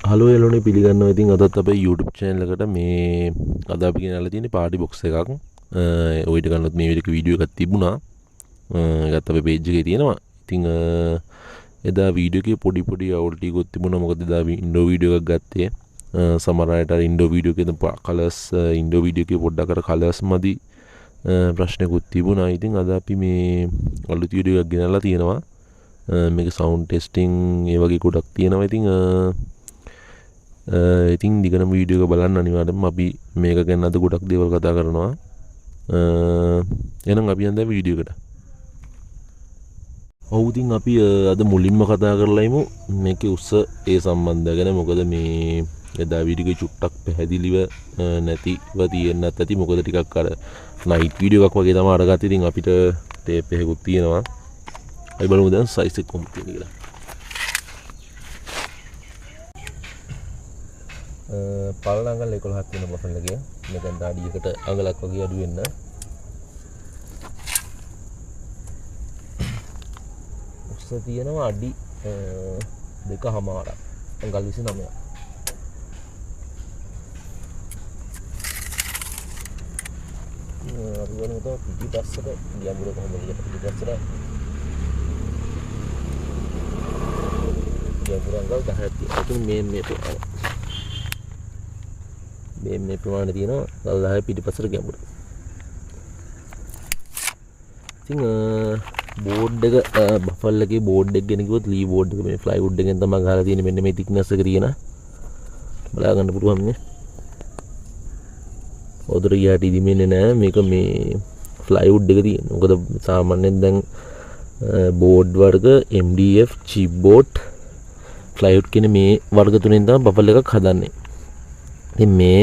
Hello එලෝනේ පිළිගන්නවා. ඉතින් අදත් අපේ YouTube channel එකට මේ අද අපි ගෙනල්ලා තියෙන්නේ party box එකක්. ඔයිට ගන්නත් මේ වීඩියෝ එකක් තිබුණා. ඒකත් අපේ page එකේ තියෙනවා. ඉතින් එදා වීඩියෝ එකේ පොඩි අවුල් ටිකක් තිබුණා. මොකද එදා ඉන්ඩෝ වීඩියෝ එකක් ගත්තේ. සමහර අයට අර ඉන්ඩෝ වීඩියෝ එකේ කලර්ස් ඉන්ඩෝ වීඩියෝ එකේ පොඩ්ඩක් අර කලර්ස් මදි ප්‍රශ්නකුත් තිබුණා. ඉතින් අද අපි මේ අලුත් වීඩියෝ එකක් ගෙනල්ලා තියෙනවා. මේක සවුන්ඩ් ටෙස්ටිං ඒ වගේ ගොඩක් තියෙනවා. ඉතින් දිගටම වීඩියෝ එක බලන්න අනිවාර්යෙන්ම අපි මේක ගැන අද ගොඩක් දේවල් කතා කරනවා. එහෙනම් අපි යන්න වීඩියෝ එකට. ඔව් ඉතින් අපි අද මුලින්ම කතා කරලා ඉමු මේකේ උස්ස ඒ සම්බන්ධය ගැන. මොකද මේ එදා වීඩියෝ එක චුට්ටක් පැහැදිලිව නැතිව තියෙන්නත් ඇති. මොකද ටිකක් අර නයිට් වීඩියෝ එකක් වගේ තමයි අරගත්තේ. ඉතින් අපිට ටේප් එකකුත් තියෙනවා. අපි බලමු දැන් සයිස් එක කොහොමද තියෙන්නේ කියලා. පළල අඟල් 11ක් තියෙන බෆල් එකේ මෙතෙන් දාඩියකට අඟලක් වගේ අඩු වෙන්න. උස්ස තියෙනවා අඩි 2.5 අඟල් 29ක්. අරුවන උත පිටිපස්සට ගැඹුර කොහොමද කියලා පිටිපස්සට ගැඹුර අඟල් 10ක් තියෙනවා. ඒක මේ ප්‍රමාණය තියෙනවා. අඟල් 10 පිටිපස්සට ගැඹුර. ඉතින් බෝඩ් එක බෆල් එකේ බෝඩ් එක ගැන කිව්වොත් ලී බෝඩ් එක මේ ප්ලයිවුඩ් එකෙන් තමයි ගහලා තියෙන්නේ. මෙන්න මේ thickness එක තියෙන බලා ගන්න පුළුවන් නේ. ඔතර යට ඉදිමෙන්නේ නැහැ. මේක මේ ප්ලයිවුඩ් එක තියෙන. මොකද සාමාන්‍යයෙන් දැන් බෝඩ් වර්ග MDF chipboard ප්ලයිවුඩ් කියන මේ වර්ග තුනෙන් තමයි බෆල් එකක් හදන්නේ. ඉතින් මේ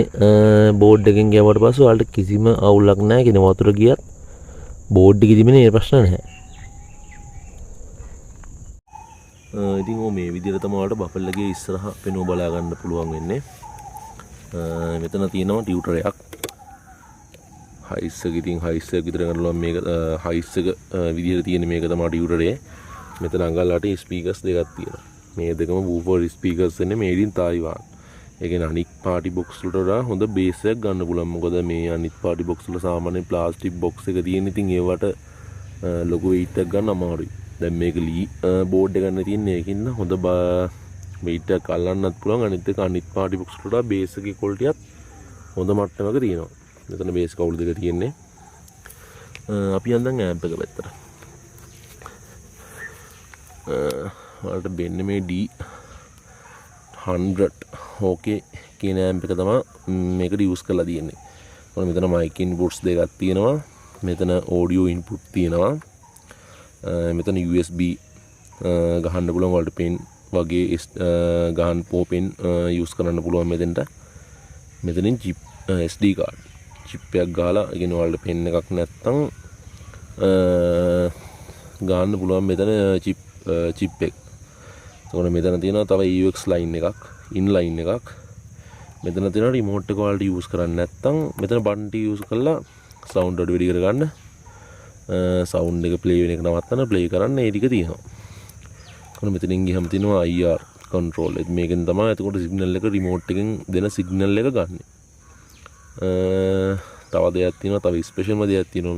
බෝඩ් එකෙන් ගියාට පස්සේ ඔයාලට කිසිම අවුලක් නැහැ. කියන වතුර ගියත් බෝඩ් එකේ තිබෙන ඒ ප්‍රශ්න නැහැ. ඉතින් මේ විදිහට තමයි ඔයාලට බෆල් එකේ ඉස්සරහ පෙනුම බලා ගන්න පුළුවන් වෙන්නේ. මෙතන තියෙනවා ටියුටර් එකක්. හයිස් එක ඉතින් හයිස් එක විතර ගන්නවා. මේක හයිස් එක විදිහට තියෙන මේක තමයි ටියුටර් එක. මෙතන අඟල් 8 ස්පීකර්ස් දෙකක් තියෙනවා. මේ දෙකම වූෆර් ස්පීකර්ස් එන්නේ මේඩ් ඉන් තායිවාන්. ඒ කියන්නේ අනිත් පාටි බොක්ස් වලට වඩා හොඳ බේස් එකක් ගන්න පුළුවන්. මොකද මේ අනිත් පාටි බොක්ස් වල සාමාන්‍යයෙන් ප්ලාස්ටික් බොක්ස් එක තියෙන. ඉතින් ඒවට ලොකු වෙයිට් එකක් ගන්න අමාරුයි. දැන් මේක ලී බෝඩ් එක ගන්න තියෙන්නේ ඒකින්ද හොඳ වෙයිට් එකක් අල්ලන්නත් පුළුවන්. අනිත් එක අනිත් පාටි බොක්ස් වලට වඩා බේස් එකේ ක්වොලිටියත් හොඳ මට්ටමක තියෙනවා. මෙතන බේස් කවුල් දෙක තියෙන්නේ. අපි යන්නම් ඇම්ප් එක පැත්තට. වලට බෙන්න මේ D100 ඕකේ කියන ඇම්ප් එක තමයි මේකට යූස් කරලා තියෙන්නේ. මොකද මෙතන මයික් ඉන්පුට්ස් දෙකක් තියෙනවා. මෙතන ඔඩියෝ ඉන්පුට් තියෙනවා. මෙතන USB ගහන්න පුළුවන්. වලට පෙන් වගේ ගහන්න පොපෙන් යූස් කරන්න පුළුවන් මෙතෙන්ට. මෙතනින් chip SD card chip එකක් ගහලා ඒ කියන්නේ වලට පෙන් එකක් නැත්තම් ගන්න පුළුවන් මෙතන chip එක. එතකොට මෙතන තියෙනවා තව AUX line එකක්, in line එකක්. මෙතන තියෙනවා remote එක වලට use කරන්න නැත්තම් මෙතන button ටික use කරලා sound එක වැඩි කරගන්න, sound එක play වෙන එක නවත්තන්න, play කරන්න ඒ ටික තියෙනවා. එතකොට මෙතනින් ගියම තියෙනවා IR control. මේකෙන් තමයි එතකොට signal එක remote එකෙන් දෙන signal එක ගන්න. තව දෙයක් තියෙනවා, තව ස්පෙෂල්ම දෙයක් තියෙනවා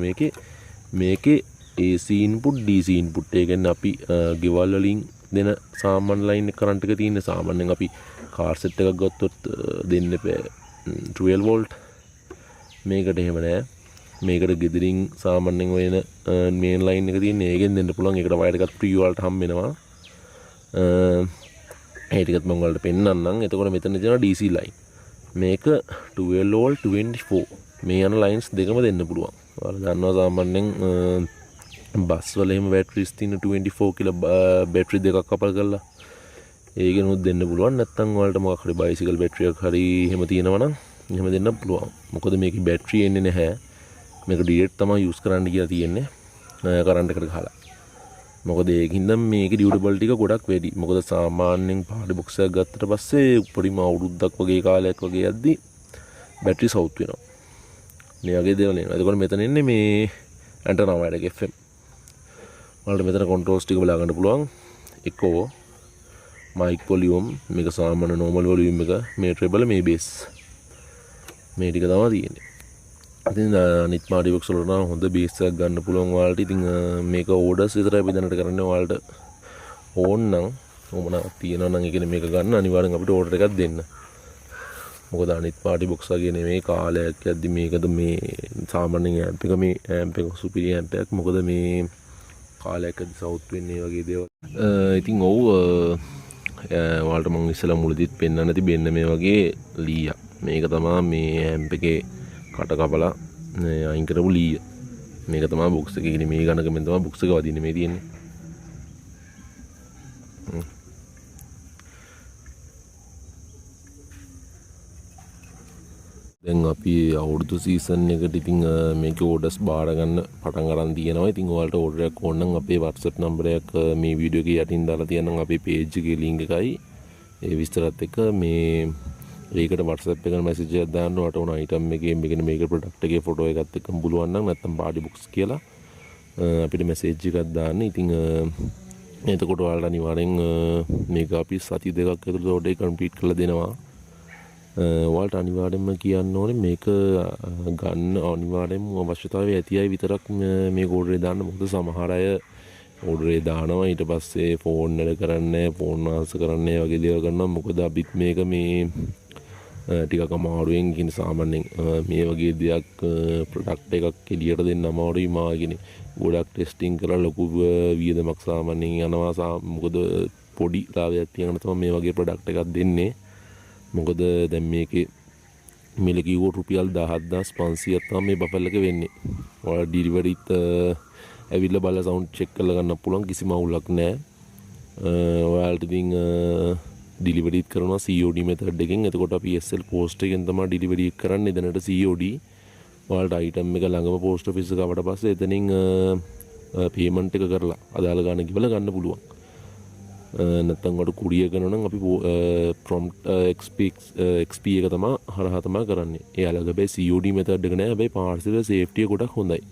මේකේ AC input DC input. ඒ කියන්නේ අපි ගෙවල් වලින් දෙන සාමාන්‍ය ලයින් එක කරන්ට් එක තියෙන. සාමාන්‍යයෙන් අපි කාර් සෙට් එකක් ගත්තොත් දෙන්න එපා 12 වෝල්ට්. මේකට එහෙම නෑ. මේකට ගෙදරින් සාමාන්‍යයෙන් වෙන මේන් ලයින් එක තියෙන. ඒකෙන් දෙන්න පුළුවන්. ඒකට වයර් එකක් ෆ්‍රී වලට හම්බ වෙනවා. ඒ ටිකත් මම ඔයාලට පෙන්නන්නම්. එතකොට මෙතන තියෙනවා DC ලයින්. මේක 12 වෝල්ට් 24 මේ යන ලයින්ස් දෙකම දෙන්න පුළුවන්. ඔයාලා දන්නවා සාමාන්‍යයෙන් බස් වල එහෙම බැටරිස් තියෙන 24 කියලා බැටරි දෙකක් කපල් කරලා ඒකෙනුත් දෙන්න පුළුවන්. නැත්නම් ඔයාලට මොකක් හරි බයිසිකල් බැටරි එකක් හරි එහෙම තියෙනවා නම් එහෙම දෙන්න පුළුවන්. මොකද මේකේ බැටරි එන්නේ නැහැ. මේක ඩිරෙක්ට් තමයි යූස් කරන්න කියලා තියෙන්නේ කරන්ට් එකට ගහලා. මොකද ඒකින්ද මේකේ ඩියුරබිලිටි එක ගොඩක් වැඩි. මොකද සාමාන්‍යයෙන් පාටි බොක්ස් එකක් ගත්තට පස්සේ උඩින්ම අවුරුද්දක් වගේ කාලයක් වගේ යද්දි බැටරි සවුත් වෙනවා. මේ වගේ දේවල් එනවා. එතකොට මෙතන ඉන්නේ මේ ඇන්ටනා වයර් එක FM. ඔයාලට මෙතන controls ටික බලා ගන්න පුළුවන්. echo mic volume මේක සාමාන්‍ය normal volume එක මේ treble මේ bass මේ ටික තමයි තියෙන්නේ. ඉතින් අනිත් party box වල නම් හොඳ bass එකක් ගන්න පුළුවන් ඔයාලට. ඉතින් මේක orders විතරයි අපි දැනට කරන්නේ. ඔයාලට ඕන නම් මොනවාක් තියෙනවා නම් ඒ කියන්නේ මේක ගන්න අනිවාර්යෙන් අපිට order එකක් දෙන්න. මොකද අනිත් party box වගේ නෙමෙයි කාලයක් යද්දි මේකද මේ සාමාන්‍යයෙන් amp එක මේ amp එක superior amp එකක්. මොකද මේ කාලයක් යද්දි සවුත් වෙන්නේ වගේ දේවල්. ඉතින් ඔව් ඔයාලට මම ඉස්සෙල්ලා මුලදීත් පෙන්නන්න තිබෙන්න මේ වගේ ලීයක්. මේක තමයි මේ amp එකේ කට කපලා අයින් කරපු ලීය. මේක තමයි box එකේ ඉන්නේ. මේ ගණකෙන් තමයි box එක වදින්නේ මේ තියෙන්නේ. දැන් අපි අවුරුදු සීසන් එකට ඉතින් මේක ඕඩර්ස් බාර ගන්න පටන් ගන්න තියෙනවා. ඉතින් ඔයාලට ඕඩර් එකක් ඕන නම් අපේ WhatsApp නම්බර් එක මේ වීඩියෝ එකේ යටින් දාලා තියෙනවා. අපේ page එකේ link එකයි ඒ විස්තරات එක්ක මේ ඒකට WhatsApp එකට message එකක් දාන්න. ඔයාලට ඕන item එකේ මේක product එකේ photo එකත් එක්කම පුළුවන් නම් නැත්නම් party box කියලා අපිට message එකක් දාන්න. ඉතින් එතකොට ඔයාලට අනිවාර්යෙන් මේක අපි සති දෙකක් ඇතුළත order එක complete කරලා දෙනවා. ඔයාලට අනිවාර්යෙන්ම කියන්න ඕනේ මේක ගන්න අනිවාර්යෙන්ම අවශ්‍යතාවය ඇති අය විතරක් මේක order එක දාන්න. මොකද සමහර අය order එක දානවා ඊට පස්සේ ෆෝන් වල කරන්නේ ෆෝන් ආන්සර් කරන්නේ වගේ දේවල් කරනවා. මොකද අපිත් මේක මේ ටිකක් අමාරුවෙන් කියන සාමාන්‍යයෙන් මේ වගේ දෙයක් ප්‍රොඩක්ට් එකක් එළියට දෙන්න අමාරුයි. මා කියන්නේ ගොඩක් ටෙස්ටිං කරලා ලොකු වියදමක් සාමාන්‍යයෙන් යනවා. මොකද පොඩි ලාභයක් තියන තමයි මේ වගේ ප්‍රොඩක්ට් එකක් දෙන්නේ. මොකද දැන් මේකේ මිල කිව්වොත් රුපියල් 17500ක් තමයි මේ බෆල් එක වෙන්නේ. ඔයාලා ඩිලිවරිත් ඇවිල්ලා බලලා සවුන්ඩ් චෙක් කරලා ගන්න පුළුවන්. කිසිම අවුලක් නැහැ. ඔයාලට ඉතින් ඩිලිවරිත් කරනවා COD මෙතඩ් එකෙන්. එතකොට අපි SL පෝස්ට් එකෙන් තමයි ඩිලිවරි එක කරන්නේ. දැනට COD ඔයාලට අයිටම් එක ළඟම පෝස්ට් ඔෆිස් එක ආවට පස්සේ එතනින් පේමන්ට් එක කරලා අදාළ ගාණ ගෙවලා ගන්න පුළුවන්. නැත්තම් වල කුරියර් කරනවා නම් අපි prompt XP එක තමයි හරහා තමයි කරන්නේ. ඒ අලග හැබැයි COD මෙතඩ් එක නෑ. හැබැයි පාර්සල් සේෆ්ටි එක ගොඩක් හොඳයි.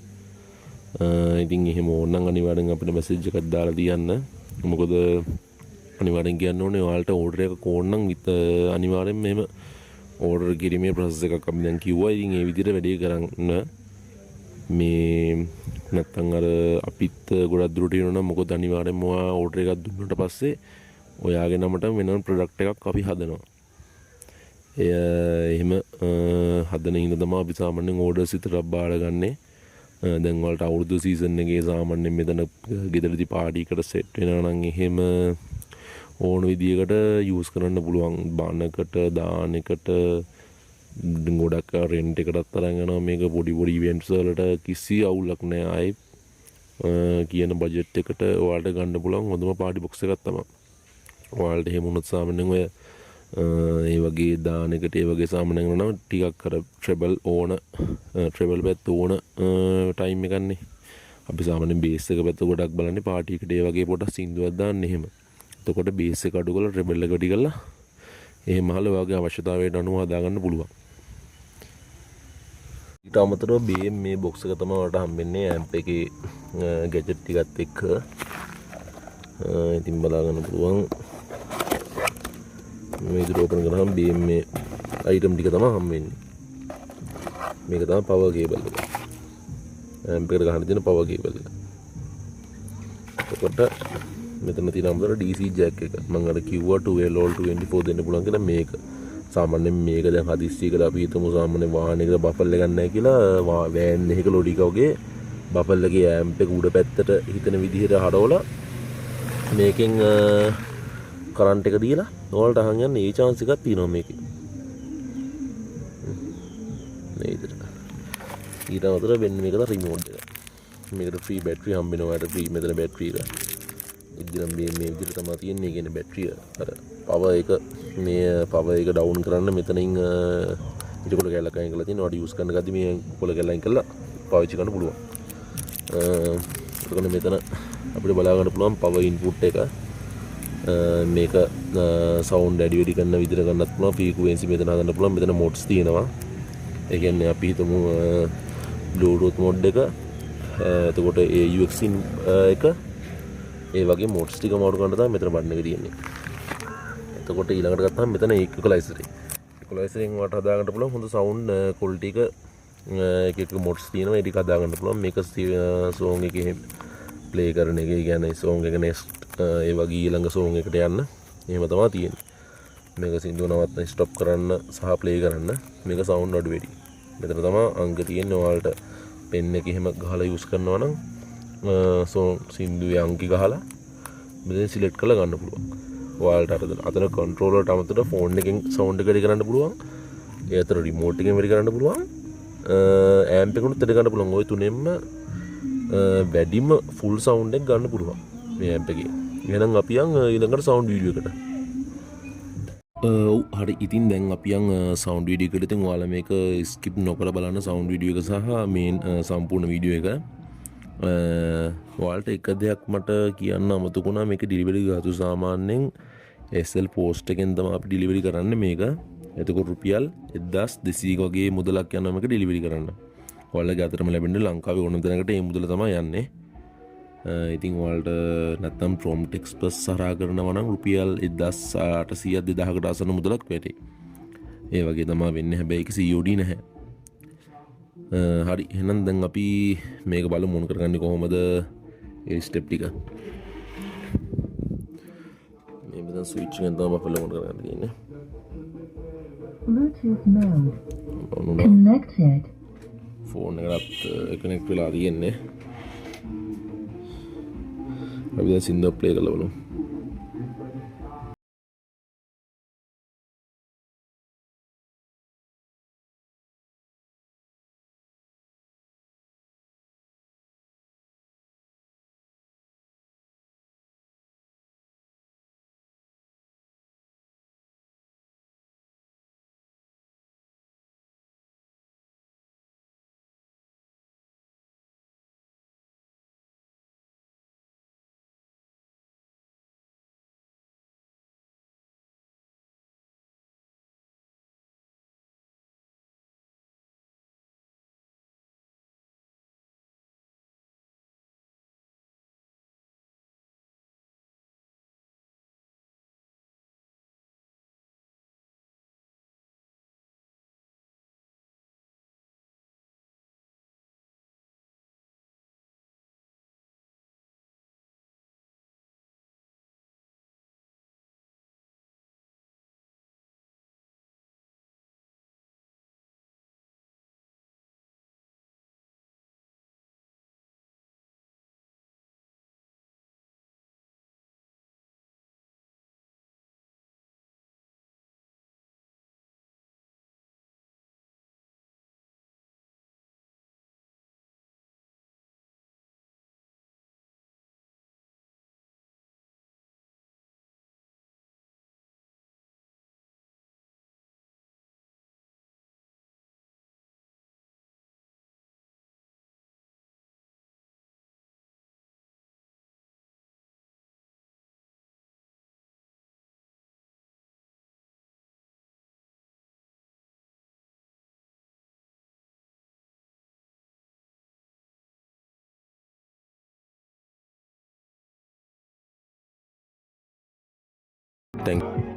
ඉතින් එහෙම ඕන නම් අනිවාර්යෙන් අපිට මැසේජ් එකක් දාලා තියන්න. මොකද අනිවාර්යෙන් කියන්න ඕනේ ඔයාලට ඕඩර් එකක් ඕන නම් අනිවාර්යෙන් මෙහෙම ඕඩර් කිරීමේ process එකක් අපි දැන් කිව්වා. ඉතින් ඒ විදිහට වැඩේ කරන්න මේ නැත්තම් අර අපිත් ගොඩක් දුරට යනවා නම් මොකද අනිවාර්යෙන්ම ඔයා ඕඩර් එකක් දුන්නාට පස්සේ ඔයාගේ නමට වෙන ප්‍රොඩක්ට් එකක් අපි හදනවා. එහෙම හදන හින්දා තමයි අපි සාමාන්‍යයෙන් ඕඩර්ස් විතරක් බාරගන්නේ. දැන් වලට අවුරුදු සීසන් එකේ සාමාන්‍යයෙන් මෙතන ගෙදරදී පාටි එකට සෙට් වෙනවා නම් එහෙම ඕන විදියකට යූස් කරන්න පුළුවන්. බානකට දාන එකට ගොඩක් රෙන්ට් එකටත් තරම් යනවා. මේක පොඩි පොඩි ඉවෙන්ට්ස් වලට කිසි අවුලක් නැහැ. ආයේ කියන බජට් එකට ඔයාලට ගන්න පුළුවන් හොඳම පාටි බොක්ස් එකක් තමයි. ඔයාලට එහෙම වුණොත් සාමාන්‍යයෙන් ඔය ඒ වගේ දාන එකට ඒ වගේ සාමාන්‍යයෙන් යනවා ටිකක් අර ට්‍රෙබල් ඕන ට්‍රෙබල් පැත්ත ඕන ටයිම් එකන්නේ. අපි සාමාන්‍යයෙන් බේස් එක පැත්ත ගොඩක් බලන්නේ පාටි එකට ඒ වගේ පොඩක් සින්දුවක් දාන්න එහෙම. එතකොට බේස් එක අඩු කරලා ට්‍රෙබල් එක වැඩි කරලා එහෙම අහලා ඔයාගේ අවශ්‍යතාවයට අනුව හදාගන්න පුළුවන්. ඊට අමතරව BM මේ බොක්ස් එක තමයි ඔයාලට හම්බෙන්නේ ඇම්ප් එකේ ගැජට් ටිකත් එක්ක. ඉතින් බලා ගන්න පුළුවන්. මේ විදිහට ඕපන් කරාම BM මේ අයිටම් ටික තමයි හම්බෙන්නේ. මේක තමයි පවර් කේබල් එක. ඇම්ප් එකට ගහන්න තියෙන පවර් කේබල් එක. එතකොට මෙතන තියෙන අමතර DC ජැක් එක. මම අර කිව්වා 12 volt 24 දෙන්න පුළුවන් කියලා මේක. සාමාන්‍යයෙන් මේක දැන් හදිස්සියකට අපි හිතමු සාමාන්‍ය වාහනයකට බෆල් එක ගන්නයි කියලා වෑන් එකක ලොඩි එකකගේ බෆල් එකේ ඇම්ප් එක උඩ පැත්තට හිතන විදිහට හරවලා මේකෙන් කරන්ට් එක දීලා ඔයාලට අහන් යන්න ඒ chance එකක් තියෙනවා මේකේ. මේ විදිහට. ඊට අමතරව වෙන්නේ මේක තමයි රිමෝට් එක. මේකට ෆ්‍රී බැටරි හම්බ වෙනවා. ඊට ෆ්‍රී මෙතන බැටරි එක. ඉතින් මේ විදිහට තමයි තියෙන්නේ. කියන්නේ බැටරිය අර පවර් එක මේ පවර් එක ඩවුන් කරන්න මෙතනින් ඉතිකොල කැලක් අයින් කරලා තියෙනවා. යූස් කරන ගද්දි මේ කොල කැල අයින් කරලා පාවිච්චි කරන්න පුළුවන්. එතකොට මෙතන අපිට බලා ගන්න පුළුවන් පවර් ඉන්පුට් එක. මේක සවුන්ඩ් වැඩි වැඩි කරන විදිහට ගන්නත් පුළුවන්. ෆ්‍රීකවෙන්සි මෙතන හදන්න පුළුවන්. මෙතන මොඩ්ස් තියෙනවා. ඒ කියන්නේ අපි හිතමු බ්ලූටූත් මොඩ් එක. එතකොට AUX එක ඒ වගේ මොඩ්ස් ටික මාරු කරන්න තමයි මෙතන බටන් එක තියෙන්නේ. එතකොට ඊළඟට ගත්තාම මෙතන ඉක්වලයිසර් ඉක්වලයිසරෙන් වට හදා ගන්න පුළුවන් හොඳ සවුන්ඩ් ක්වොලිටි එක එක මොඩ්ස් තියෙනවා ඒක හදා ගන්න පුළුවන් මේක සෝන් එකේ ප්ලේ කරන එක කියන්නේ සෝන් එක නෙක්ස්ට් ඒ වගේ ඊළඟ සෝන් එකට යන්න එහෙම තමයි තියෙන්නේ මේක සින්දුව නවත්තන ස්ටොප් කරන්න සහ ප්ලේ කරන්න මේක සවුන්ඩ් අඩු වැඩි මෙතන තමයි අංක තියෙන්නේ ඔයාලට පෙන් එක එහෙම ගහලා යූස් කරනවා නම් සෝන් සින්දුවේ අංක ගහලා මෙතන සිලෙක්ට් කරලා ගන්න පුළුවන් ඔයාලට අතන කන්ට්‍රෝලර් වලට අමතරව ෆෝන් එකෙන් සවුන්ඩ් එක වැඩි කරන්න පුළුවන් ඒ අතර රිමෝට් එකෙන් වැඩි කරන්න පුළුවන් ඇම්ප් එකකුත් වැඩි කරන්න පුළුවන් ওই තුනෙන්ම වැඩිම ෆුල් සවුන්ඩ් එක ගන්න පුළුවන් මේ ඇම්ප් එකේ එහෙනම් අපි යන් ඊළඟට සවුන්ඩ් වීඩියෝ එකට හරි ඉතින් දැන් අපි යන් සවුන්ඩ් වීඩියෝ එකට ඉතින් ඔයාලා මේක ස්කිප් නොකර බලන්න සවුන්ඩ් වීඩියෝ එක සහ මේන් සම්පූර්ණ වීඩියෝ එක ඔයාලට එක දෙයක් මට කියන්න අමතකුණා මේක ඩිලිවරි ගාතු සාමාන්‍යයෙන් SL පෝස්ට් එකෙන් තමයි අපි ඩිලිවරි කරන්නේ මේක එතකොට රුපියල් 1200 වගේ මුදලක් යනවා මේක ඩිලිවරි කරන්න ඔයාලගේ අතරම ලැබෙන්නේ ලංකාවේ ඕනම තැනකට මේ මුදල තමයි යන්නේ ඉතින් ඔයාලට නැත්තම් ප්‍රොම්ප්ට් එක්ස්ප්‍රස් හරහා කරනවා නම් රුපියල් 1800ක් 2000කට ආසන්න මුදලක් වැටේ ඒ වගේ තමයි වෙන්නේ හැබැයි ඒක COD නැහැ හරි එහෙනම් දැන් අපි මේක බලමු මොන කරගන්නේ කොහොමද ඒ ස්ටෙප් ටික මේ මෙතන ස්විච් එකෙන් තමයි අපල මොන කරගන්න තියෙන්නේ Bluetooth mode connected ෆෝන් එකත් කනෙක්ට් වෙලා තියෙන්නේ අපි දැන් සින්දුව ප්ලේ කරලා බලමු Thank you.